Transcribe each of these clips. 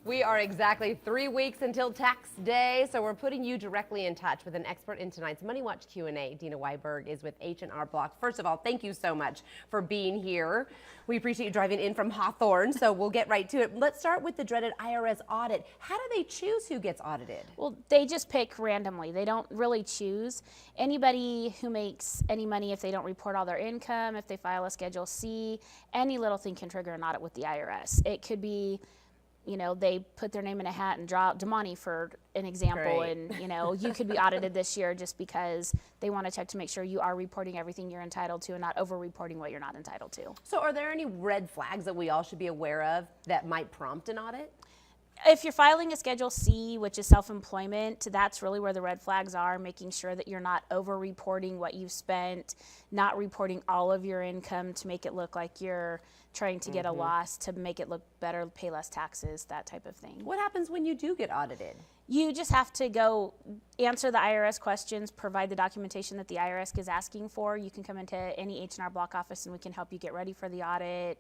We are exactly 3 weeks until tax day, so we're putting you directly in touch with an expert in tonight's Money Watch Q&A. Dina Weiberg is with H&R Block. First of all, thank you so much for being here. We appreciate you driving in from Hawthorne, so we'll get right to it. Let's start with the dreaded IRS audit. How do they choose who gets audited? Well, they just pick randomly. They don't really choose. Anybody who makes any money, if they don't report all their income, if they file a Schedule C, any little thing can trigger an audit with the IRS. It could be, you know, they put their name in a hat and draw out Damani for an example. Great. And, you know, you could be audited this year just because they want to check to make sure you are reporting everything you're entitled to and not over-reporting what you're not entitled to. So are there any red flags that we all should be aware of that might prompt an audit? If you're filing a Schedule C, which is self-employment, that's really where the red flags are, making sure that you're not over-reporting what you've spent, not reporting all of your income to make it look like you're trying to get a loss, to make it look better, pay less taxes, that type of thing. What happens when you do get audited? You just have to go answer the IRS questions, provide the documentation that the IRS is asking for. You can come into any H&R Block office and we can help you get ready for the audit.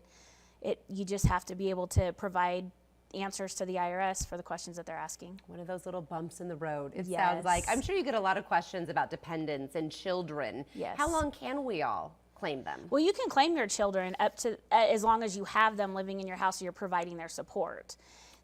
You just have to be able to provide answers to the IRS for the questions that they're asking. One of those little bumps in the road, it Yes. sounds like. I'm sure you get a lot of questions about dependents and children. Yes. How long can we all claim them? Well, you can claim your children up to as long as you have them living in your house, you're providing their support.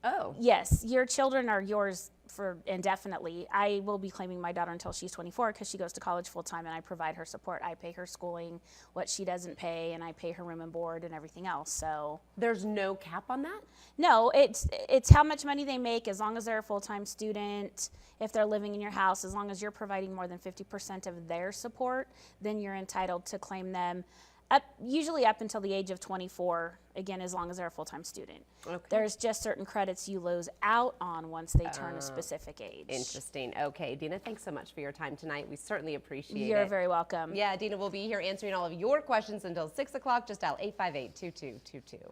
Oh. Yes, your children are yours for indefinitely. I will be claiming my daughter until she's 24 because she goes to college full time and I provide her support. I pay her schooling, what she doesn't pay, and I pay her room and board and everything else. So There's no cap on that? no, it's how much money they make as long as they're a full-time student. If they're living in your house, as long as you're providing more than 50% of their support, then you're entitled to claim them usually up until the age of 24, again, as long as they're a full-time student. Okay. There's just certain credits you lose out on once they turn a specific age. Interesting. Okay, Dina, thanks so much for your time tonight. We certainly appreciate it. You're very welcome. Yeah, Dina will be here answering all of your questions until 6 o'clock. Just dial 858-2222.